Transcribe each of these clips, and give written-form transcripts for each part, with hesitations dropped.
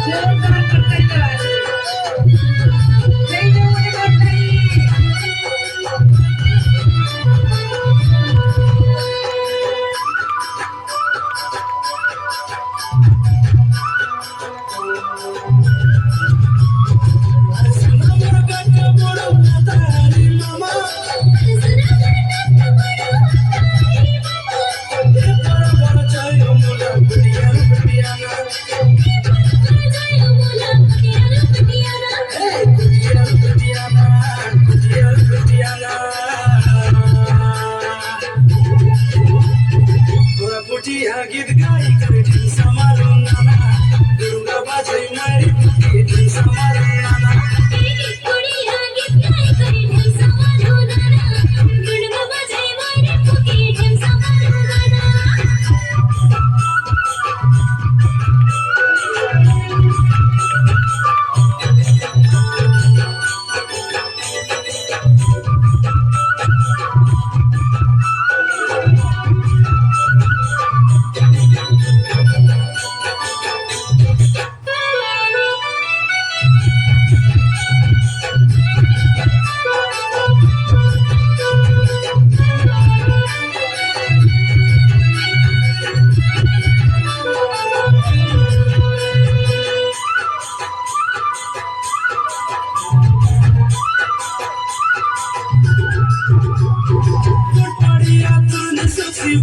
जोरदार करताय जय जय गीत गाई कर समारोह नाना दुर्गा बाजे मारी गीत समारोह नाना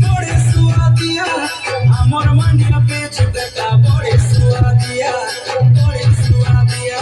बड़े सुआदिया हमर मंडिया पे बेटा बड़े सुआदिया बड़े सुआदिया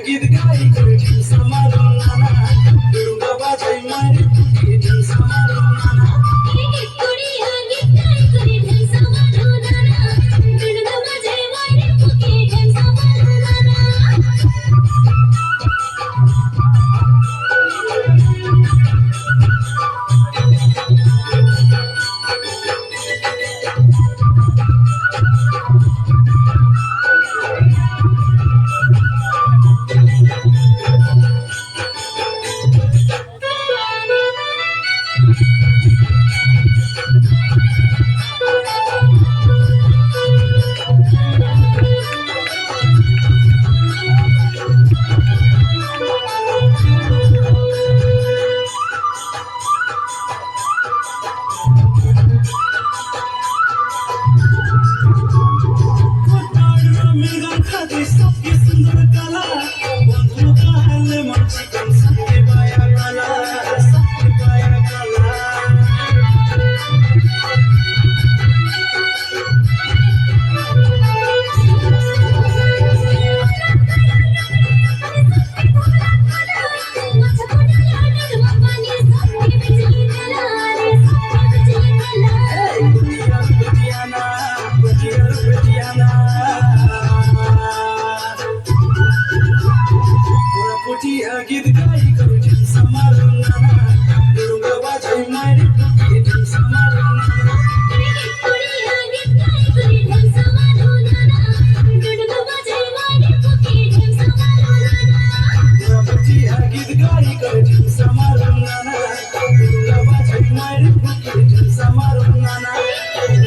गीत गाई कर समारोह नाना दुर्गा बाजे मारी गीत समारोह नाना सबकी सुंदर कला बंधु कहले मन चिकन सबके बाया कला सबके बाया कला गीत गाई कर समारोह नाना दुर्गा बाजे मारी गीत समारोह नाना गीत गाई कर समारोह नाना दुर्गा बाजे मारी गीत समारोह नाना